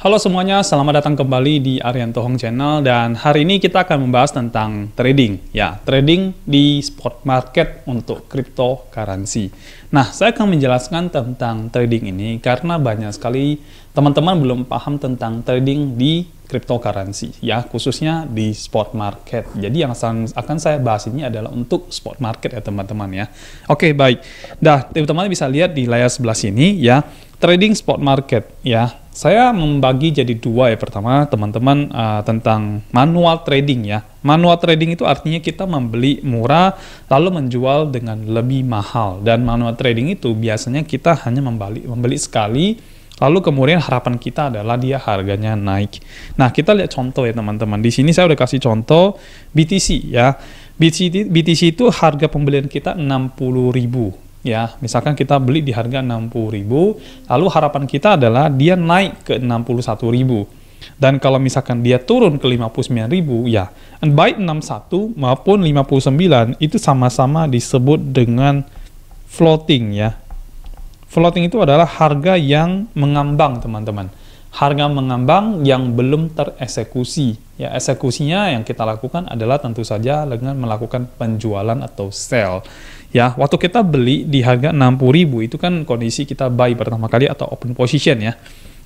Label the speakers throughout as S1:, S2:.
S1: Halo semuanya, selamat datang kembali di Arianto Hong Channel, dan hari ini kita akan membahas tentang trading. Ya, trading di spot market untuk cryptocurrency. Nah, saya akan menjelaskan tentang trading ini karena banyak sekali teman-teman belum paham tentang trading di cryptocurrency, ya, khususnya di spot market. Jadi yang akan saya bahas ini adalah untuk spot market ya teman-teman ya. Oke, baik. Nah, teman-teman bisa lihat di layar sebelah sini ya, trading spot market ya. Saya membagi jadi dua ya. Pertama, teman-teman tentang manual trading ya. Manual trading itu artinya kita membeli murah lalu menjual dengan lebih mahal. Dan manual trading itu biasanya kita hanya membeli sekali, lalu kemudian harapan kita adalah dia harganya naik. Nah, kita lihat contoh ya teman-teman. Di sini saya udah kasih contoh BTC ya. BTC itu harga pembelian kita 60.000. Ya, misalkan kita beli di harga 60.000, lalu harapan kita adalah dia naik ke 61.000. Dan kalau misalkan dia turun ke 59.000, ya, baik 61 maupun 59 itu sama-sama disebut dengan floating ya. Floating itu adalah harga yang mengambang, teman-teman. Harga mengambang yang belum tereksekusi. Ya, eksekusinya yang kita lakukan adalah tentu saja dengan melakukan penjualan atau sell. Ya, waktu kita beli di harga 60.000 itu kan kondisi kita buy pertama kali atau open position ya.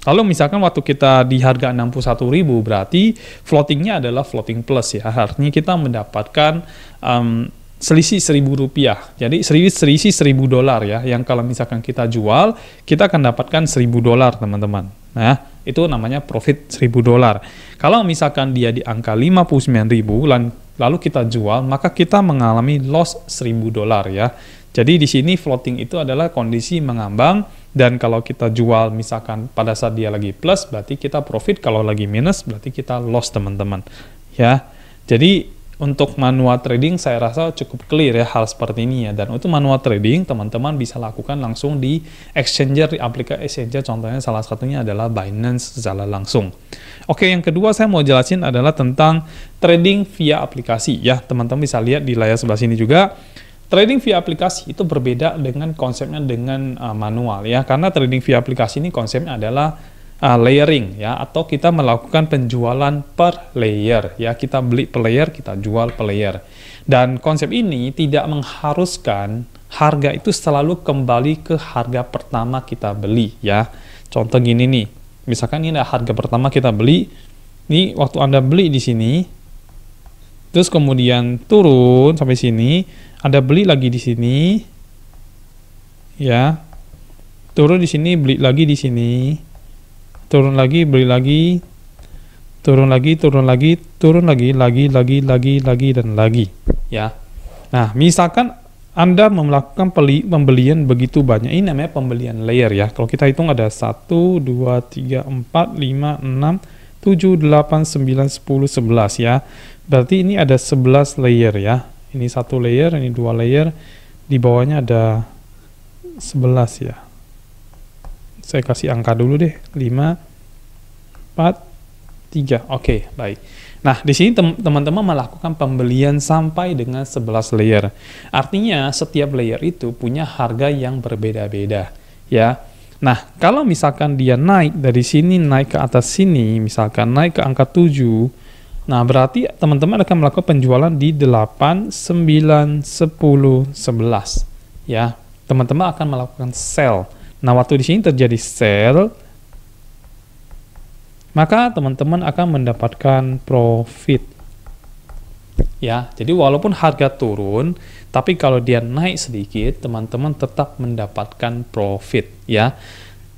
S1: Lalu misalkan waktu kita di harga 61.000 berarti floatingnya adalah floating plus ya. Artinya kita mendapatkan selisih Rp1.000. Jadi selisih $1.000 ya. Yang kalau misalkan kita jual, kita akan dapatkan $1.000 teman-teman. Nah, itu namanya profit $1.000. Kalau misalkan dia di angka 59.000 lalu kita jual, maka kita mengalami loss $1.000 ya. Jadi di sini floating itu adalah kondisi mengambang, dan kalau kita jual misalkan pada saat dia lagi plus berarti kita profit, kalau lagi minus berarti kita loss teman-teman. Ya. Jadi untuk manual trading saya rasa cukup clear ya hal seperti ini ya. Dan untuk manual trading teman-teman bisa lakukan langsung di exchanger, di aplikasi exchanger, contohnya salah satunya adalah Binance secara langsung. Oke, yang kedua saya mau jelasin adalah tentang trading via aplikasi ya. Teman-teman bisa lihat di layar sebelah sini juga. Trading via aplikasi itu berbeda dengan konsepnya dengan manual ya. Karena trading via aplikasi ini konsepnya adalah layering ya, atau kita melakukan penjualan per layer ya, kita beli per layer, kita jual per layer. Dan konsep ini tidak mengharuskan harga itu selalu kembali ke harga pertama kita beli ya. Contoh gini nih, misalkan ini harga pertama kita beli, nih waktu Anda beli di sini, terus kemudian turun sampai sini, Anda beli lagi di sini ya, turun di sini, beli lagi di sini, turun lagi, beli lagi, turun lagi, turun lagi, turun lagi, lagi, dan lagi. Ya. Nah, misalkan Anda melakukan pembelian begitu banyak, ini namanya pembelian layer ya. Kalau kita hitung ada 1, 2, 3, 4, 5, 6, 7, 8, 9, 10, 11 ya. Berarti ini ada 11 layer ya. Ini satu layer, ini dua layer, di bawahnya ada 11 ya. Saya kasih angka dulu deh, 5, 4, 3. Oke, baik. Nah, di sini teman-teman melakukan pembelian sampai dengan 11 layer. Artinya, setiap layer itu punya harga yang berbeda-beda, ya. Nah, kalau misalkan dia naik dari sini, naik ke atas sini, misalkan naik ke angka 7, nah berarti teman-teman akan melakukan penjualan di 8, 9, 10, 11, ya. Teman-teman akan melakukan sell. Nah, waktu di sini terjadi sell, maka teman-teman akan mendapatkan profit. Ya, jadi walaupun harga turun, tapi kalau dia naik sedikit, teman-teman tetap mendapatkan profit, ya.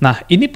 S1: Nah, ini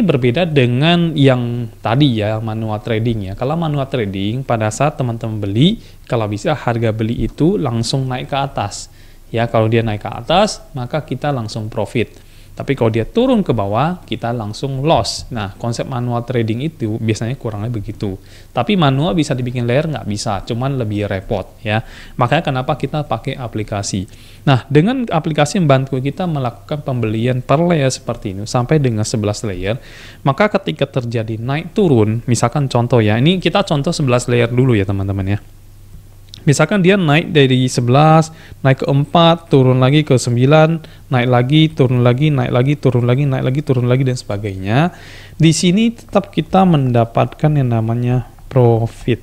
S1: berbeda dengan yang tadi ya, manual trading ya. Kalau manual trading, pada saat teman-teman beli, kalau bisa harga beli itu langsung naik ke atas. Ya, kalau dia naik ke atas, maka kita langsung profit. Tapi kalau dia turun ke bawah, kita langsung loss. Nah, konsep manual trading itu biasanya kurangnya begitu. Tapi manual bisa dibikin layer, nggak bisa, cuman lebih repot ya. Makanya kenapa kita pakai aplikasi. Nah, dengan aplikasi membantu kita melakukan pembelian per layer seperti ini, sampai dengan 11 layer, maka ketika terjadi naik turun, misalkan contoh ya, ini kita contoh 11 layer dulu ya teman-teman ya. Misalkan dia naik dari 11, naik ke 4, turun lagi ke 9, naik lagi, turun lagi, naik lagi, turun lagi, naik lagi, turun lagi, dan sebagainya. Di sini tetap kita mendapatkan yang namanya profit.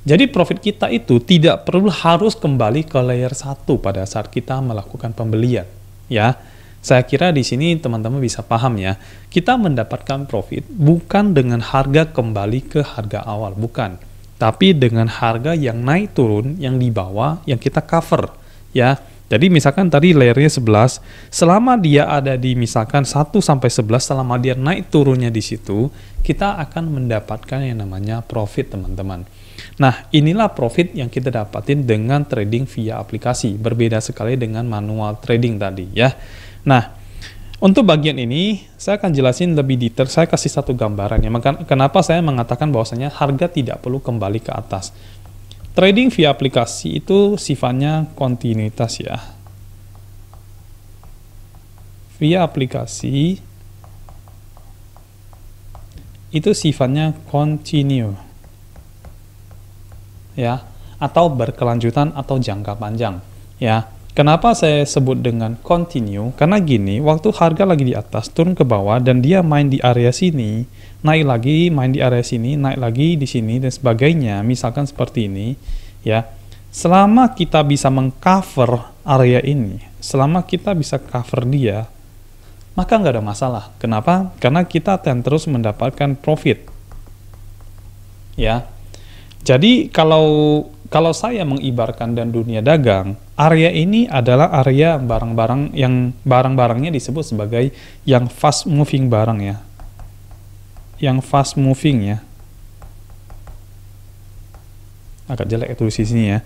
S1: Jadi profit kita itu tidak perlu harus kembali ke layer 1 pada saat kita melakukan pembelian. Ya, saya kira di sini teman-teman bisa paham ya. Kita mendapatkan profit bukan dengan harga kembali ke harga awal, bukan. Tapi dengan harga yang naik turun, yang di bawah, yang kita cover. Ya, jadi misalkan tadi layernya 11, selama dia ada di misalkan 1-11, selama dia naik turunnya di situ, kita akan mendapatkan yang namanya profit, teman-teman. Nah, inilah profit yang kita dapatin dengan trading via aplikasi. Berbeda sekali dengan manual trading tadi ya. Nah, untuk bagian ini saya akan jelasin lebih detail. Saya kasih satu gambaran ya. Kenapa saya mengatakan bahwasanya harga tidak perlu kembali ke atas. Trading via aplikasi itu sifatnya kontinuitas ya. Via aplikasi itu sifatnya continue ya, atau berkelanjutan atau jangka panjang ya. Kenapa saya sebut dengan continue? Karena gini, waktu harga lagi di atas, turun ke bawah, dan dia main di area sini, naik lagi, main di area sini, naik lagi di sini, dan sebagainya, misalkan seperti ini, ya. Selama kita bisa mengcover area ini, selama kita bisa cover dia, maka nggak ada masalah. Kenapa? Karena kita akan terus mendapatkan profit. Ya. Jadi kalau saya mengibarkan dan dunia dagang, area ini adalah area barang-barang yang barang-barangnya disebut sebagai yang fast moving barang ya. Yang fast moving ya. Agak jelek tulis di sini ya.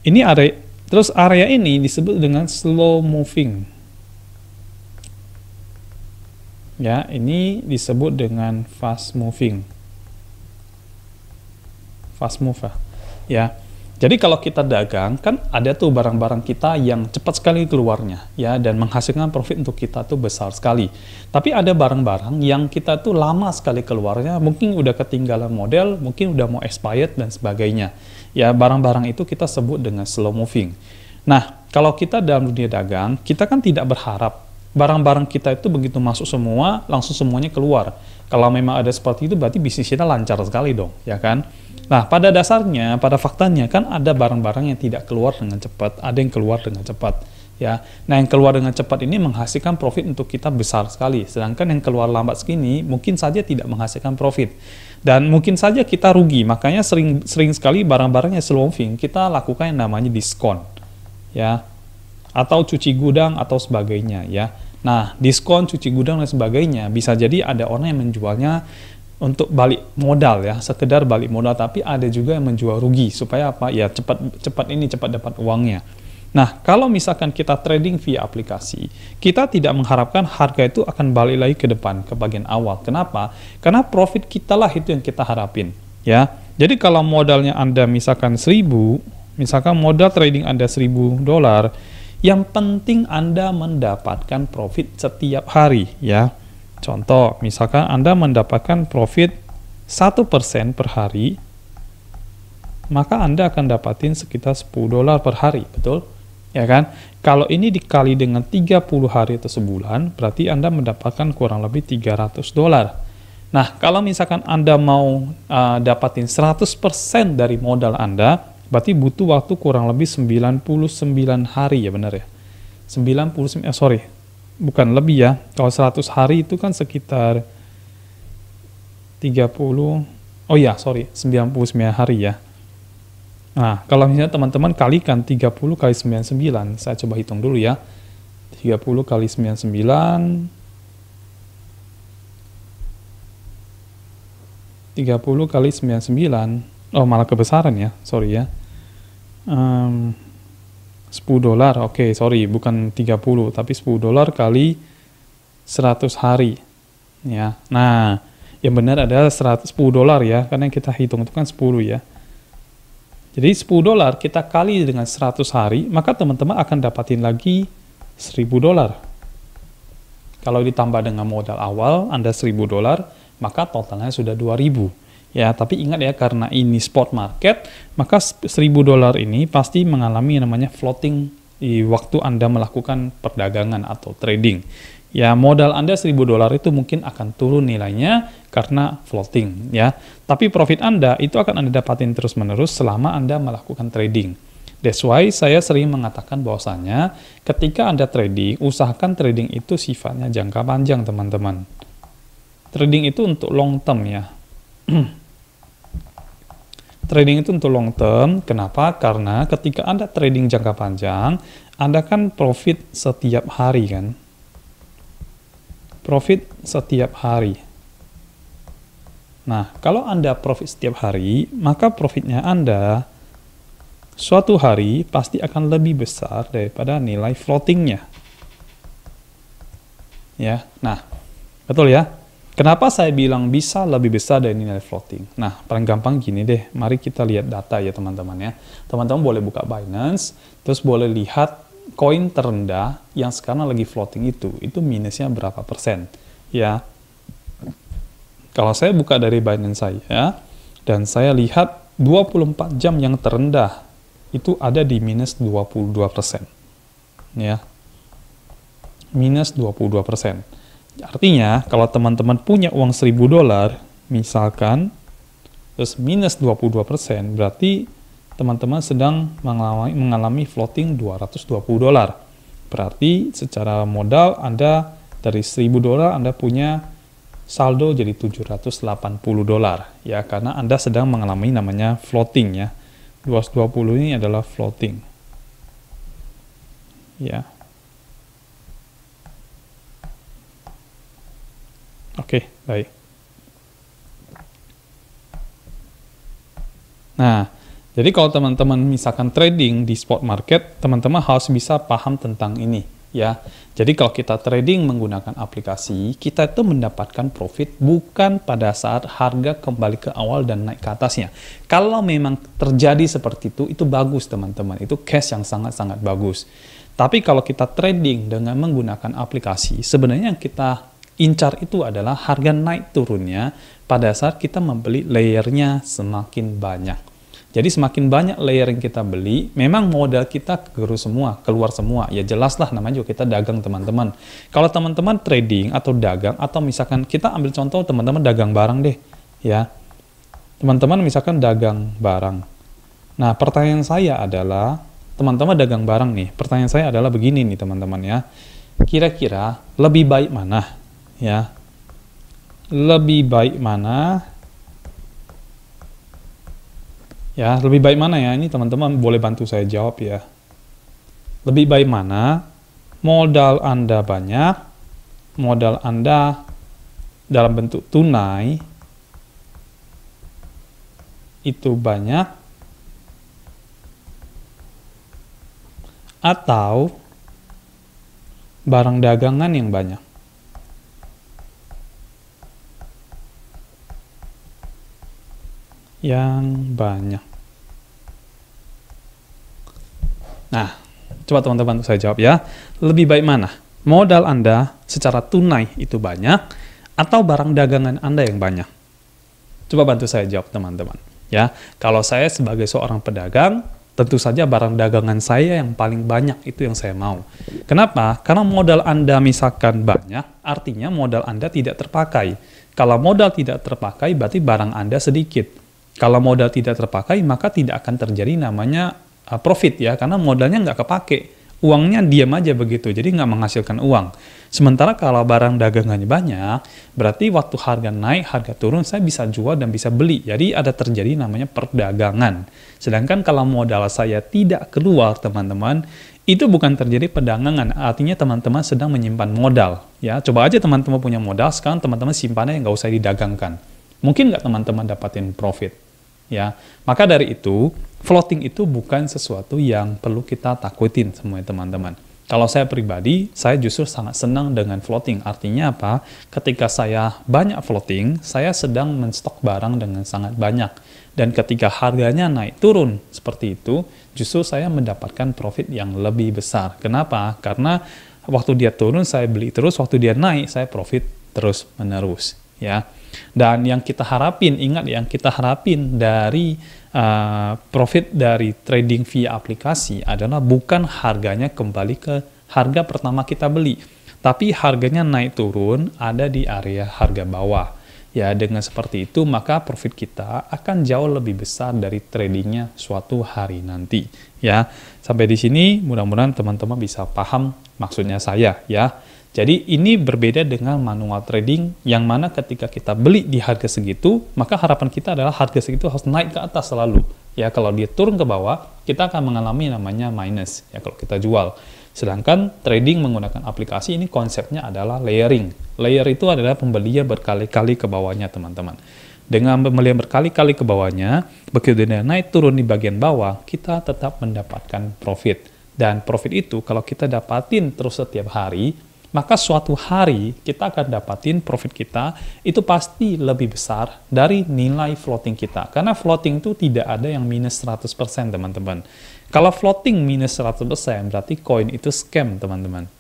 S1: Ini area, terus area ini disebut dengan slow moving. Ya, ini disebut dengan fast moving. Fast mover. Ya. Jadi kalau kita dagang, kan ada tuh barang-barang kita yang cepat sekali keluarnya, ya, dan menghasilkan profit untuk kita tuh besar sekali. Tapi ada barang-barang yang kita tuh lama sekali keluarnya, mungkin udah ketinggalan model, mungkin udah mau expired dan sebagainya. Ya, barang-barang itu kita sebut dengan slow moving. Nah, kalau kita dalam dunia dagang, kita kan tidak berharap barang-barang kita itu begitu masuk semua, langsung semuanya keluar. Kalau memang ada seperti itu, berarti bisnis kita lancar sekali dong, ya kan? Nah, pada dasarnya, pada faktanya kan ada barang-barang yang tidak keluar dengan cepat, ada yang keluar dengan cepat, ya. Nah, yang keluar dengan cepat ini menghasilkan profit untuk kita besar sekali, sedangkan yang keluar lambat segini mungkin saja tidak menghasilkan profit. Dan mungkin saja kita rugi, makanya sering sekali barang-barang yang slow moving kita lakukan yang namanya diskon, ya. Atau cuci gudang atau sebagainya, ya. Nah, diskon, cuci gudang dan sebagainya bisa jadi ada orang yang menjualnya untuk balik modal ya, sekedar balik modal, tapi ada juga yang menjual rugi supaya apa? Ya cepat dapat uangnya. Nah, kalau misalkan kita trading via aplikasi, kita tidak mengharapkan harga itu akan balik lagi ke depan ke bagian awal. Kenapa? Karena profit kita lah itu yang kita harapin, ya. Jadi kalau modalnya Anda misalkan 1000, misalkan modal trading Anda $1000, yang penting Anda mendapatkan profit setiap hari, ya. Contoh, misalkan Anda mendapatkan profit 1% per hari, maka Anda akan dapatin sekitar $10 per hari, betul? Ya kan? Kalau ini dikali dengan 30 hari atau sebulan, berarti Anda mendapatkan kurang lebih $300. Nah, kalau misalkan Anda mau dapatin 100% dari modal Anda, berarti butuh waktu kurang lebih 99 hari, ya benar ya? 99, bukan lebih ya, kalau 100 hari itu kan sekitar 99 hari ya. Nah, kalau misalnya teman-teman kalikan 30 kali 99, saya coba hitung dulu ya. 30 kali 99, 30 kali 99, oh malah kebesaran ya, sorry ya. $10, oke, sorry, bukan 30, tapi $10 kali 100 hari, ya. Nah, yang benar adalah $10 ya, karena yang kita hitung itu kan 10 ya. Jadi $10 kita kali dengan 100 hari, maka teman-teman akan dapatin lagi $1000. Kalau ditambah dengan modal awal Anda $1000, maka totalnya sudah 2000. Ya, tapi ingat ya, karena ini spot market, maka $1.000 ini pasti mengalami yang namanya floating di waktu Anda melakukan perdagangan atau trading. Ya, modal Anda $1.000 itu mungkin akan turun nilainya karena floating, ya. Tapi profit Anda itu akan Anda dapatin terus-menerus selama Anda melakukan trading. That's why saya sering mengatakan bahwasanya ketika Anda trading, usahakan trading itu sifatnya jangka panjang, teman-teman. Trading itu untuk long term, ya. Trading itu untuk long term. Kenapa? Karena ketika Anda trading jangka panjang, Anda kan profit setiap hari, kan? Profit setiap hari. Nah, kalau Anda profit setiap hari, maka profitnya Anda suatu hari pasti akan lebih besar daripada nilai floatingnya. Ya, nah, betul ya? Kenapa saya bilang bisa lebih besar dari nilai floating? Nah, paling gampang gini deh, mari kita lihat data ya teman-teman ya. Teman-teman boleh buka Binance, terus boleh lihat koin terendah yang sekarang lagi floating itu minusnya berapa persen. Ya, kalau saya buka dari Binance saya, dan saya lihat 24 jam yang terendah, itu ada di minus 22%. Ya, minus 22%. Artinya, kalau teman-teman punya uang $1.000, misalkan, terus minus 22%, berarti teman-teman sedang mengalami floating $220. Berarti secara modal Anda dari $1.000 Anda punya saldo jadi $780. Ya, karena Anda sedang mengalami namanya floating ya. 220 ini adalah floating. Ya. Oke, baik. Nah, jadi kalau teman-teman misalkan trading di spot market, teman-teman harus bisa paham tentang ini, ya. Jadi kalau kita trading menggunakan aplikasi, kita itu mendapatkan profit bukan pada saat harga kembali ke awal dan naik ke atasnya. Kalau memang terjadi seperti itu bagus teman-teman. Itu cash yang sangat-sangat bagus. Tapi kalau kita trading dengan menggunakan aplikasi, sebenarnya yang kita incar itu adalah harga naik turunnya pada saat kita membeli layernya semakin banyak. Jadi semakin banyak layer yang kita beli, memang modal kita keluar semua. Ya jelaslah namanya juga kita dagang teman-teman. Kalau teman-teman trading atau dagang, atau misalkan kita ambil contoh teman-teman dagang barang deh. Ya, teman-teman misalkan dagang barang. Nah pertanyaan saya adalah, teman-teman dagang barang nih, pertanyaan saya adalah begini nih teman-teman ya. Kira-kira lebih baik mana? Ya, lebih baik mana? Ya, lebih baik mana ya? Ini teman-teman boleh bantu saya jawab ya. Lebih baik mana? Modal Anda banyak, modal Anda dalam bentuk tunai itu banyak, atau barang dagangan yang banyak? Yang banyak. Nah, coba teman-teman saya jawab ya. Lebih baik mana? Modal Anda secara tunai itu banyak, atau barang dagangan Anda yang banyak? Coba bantu saya jawab teman-teman. Ya, kalau saya sebagai seorang pedagang, tentu saja barang dagangan saya yang paling banyak itu yang saya mau. Kenapa? Karena modal Anda misalkan banyak, artinya modal Anda tidak terpakai. Kalau modal tidak terpakai, berarti barang Anda sedikit. Kalau modal tidak terpakai, maka tidak akan terjadi namanya profit ya, karena modalnya nggak kepake. Uangnya diam aja begitu, jadi nggak menghasilkan uang. Sementara kalau barang dagangannya banyak, berarti waktu harga naik, harga turun, saya bisa jual dan bisa beli. Jadi ada terjadi namanya perdagangan. Sedangkan kalau modal saya tidak keluar, teman-teman, itu bukan terjadi perdagangan. Artinya teman-teman sedang menyimpan modal. Ya, coba aja teman-teman punya modal, sekarang teman-teman simpannya nggak usah didagangkan. Mungkin nggak teman-teman dapatin profit. Ya, maka dari itu floating itu bukan sesuatu yang perlu kita takutin semuanya teman-teman. Kalau saya pribadi, saya justru sangat senang dengan floating. Artinya apa? Ketika saya banyak floating, saya sedang menstok barang dengan sangat banyak. Dan ketika harganya naik turun seperti itu, justru saya mendapatkan profit yang lebih besar. Kenapa? Karena waktu dia turun saya beli terus, waktu dia naik saya profit terus menerus. Ya. Dan yang kita harapin, ingat yang kita harapin dari profit dari trading via aplikasi adalah bukan harganya kembali ke harga pertama kita beli, tapi harganya naik turun ada di area harga bawah. Ya, dengan seperti itu maka profit kita akan jauh lebih besar dari tradingnya suatu hari nanti. Ya, sampai di sini mudah-mudahan teman-teman bisa paham maksudnya saya ya. Jadi ini berbeda dengan manual trading yang mana ketika kita beli di harga segitu, maka harapan kita adalah harga segitu harus naik ke atas selalu. Ya, kalau dia turun ke bawah, kita akan mengalami namanya minus ya kalau kita jual. Sedangkan trading menggunakan aplikasi ini konsepnya adalah layering. Layer itu adalah pembelian berkali-kali ke bawahnya, teman-teman. Dengan pembelian berkali-kali ke bawahnya, begitu dia naik turun di bagian bawah, kita tetap mendapatkan profit. Dan profit itu kalau kita dapatin terus setiap hari, maka suatu hari kita akan dapatin profit kita itu pasti lebih besar dari nilai floating kita. Karena floating itu tidak ada yang minus 100%, teman-teman. Kalau floating minus 100%, berarti koin itu scam, teman-teman.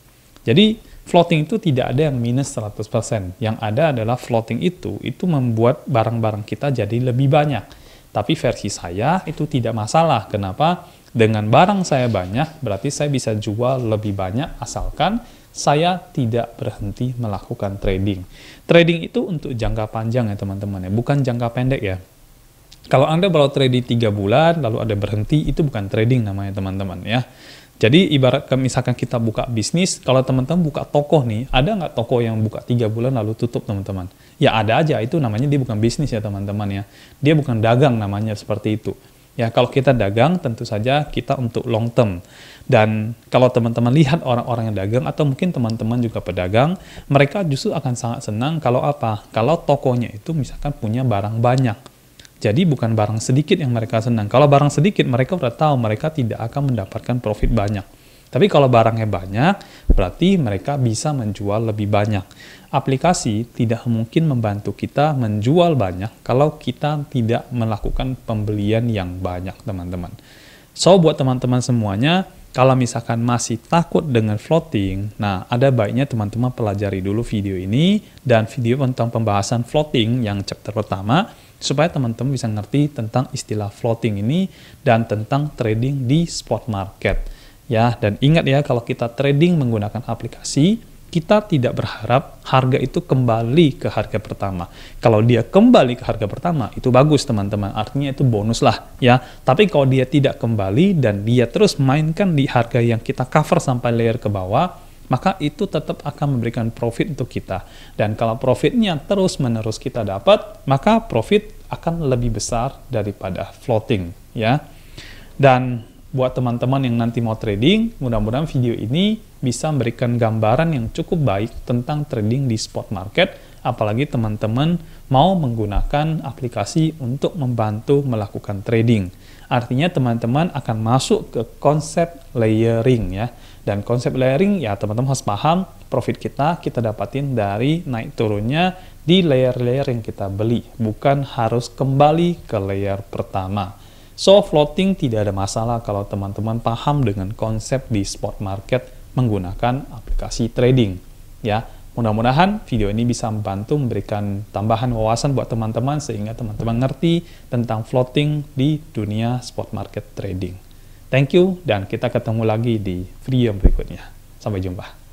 S1: Jadi, floating itu tidak ada yang minus 100%. Yang ada adalah floating itu membuat barang-barang kita jadi lebih banyak. Tapi versi saya itu tidak masalah. Kenapa? Dengan barang saya banyak, berarti saya bisa jual lebih banyak asalkan saya tidak berhenti melakukan trading. Trading itu untuk jangka panjang ya, teman-teman, ya, bukan jangka pendek ya. Kalau Anda baru trading 3 bulan, lalu ada berhenti, itu bukan trading namanya, teman-teman ya. Jadi ibarat misalkan kita buka bisnis, kalau teman-teman buka toko nih, ada nggak toko yang buka 3 bulan lalu tutup, teman-teman? Ya ada aja, itu namanya dia bukan bisnis ya, teman-teman ya. Dia bukan dagang namanya seperti itu. Ya, kalau kita dagang, tentu saja kita untuk long term. Dan kalau teman-teman lihat orang-orang yang dagang, atau mungkin teman-teman juga pedagang, mereka justru akan sangat senang kalau apa? Kalau tokonya itu misalkan punya barang banyak. Jadi bukan barang sedikit yang mereka senang. Kalau barang sedikit, mereka udah tahu mereka tidak akan mendapatkan profit banyak. Tapi kalau barangnya banyak, berarti mereka bisa menjual lebih banyak. Aplikasi tidak mungkin membantu kita menjual banyak kalau kita tidak melakukan pembelian yang banyak, teman-teman. So, buat teman-teman semuanya, kalau misalkan masih takut dengan floating, nah ada baiknya teman-teman pelajari dulu video ini dan video tentang pembahasan floating yang chapter pertama, supaya teman-teman bisa ngerti tentang istilah floating ini dan tentang trading di spot market. Ya, dan ingat ya, kalau kita trading menggunakan aplikasi, kita tidak berharap harga itu kembali ke harga pertama. Kalau dia kembali ke harga pertama, itu bagus, teman-teman. Artinya itu bonus lah, ya. Tapi kalau dia tidak kembali dan dia terus mainkan di harga yang kita cover sampai layer ke bawah, maka itu tetap akan memberikan profit untuk kita. Dan kalau profitnya terus-menerus kita dapat, maka profit akan lebih besar daripada floating, ya. Dan buat teman-teman yang nanti mau trading, mudah-mudahan video ini bisa memberikan gambaran yang cukup baik tentang trading di spot market, apalagi teman-teman mau menggunakan aplikasi untuk membantu melakukan trading. Artinya teman-teman akan masuk ke konsep layering ya. Dan konsep layering ya teman-teman harus paham profit kita dapatin dari naik turunnya di layer-layer yang kita beli, bukan harus kembali ke layer pertama. So, floating tidak ada masalah kalau teman-teman paham dengan konsep di spot market menggunakan aplikasi trading. Ya, mudah-mudahan video ini bisa membantu memberikan tambahan wawasan buat teman-teman sehingga teman-teman ngerti tentang floating di dunia spot market trading. Thank you, dan kita ketemu lagi di video berikutnya. Sampai jumpa.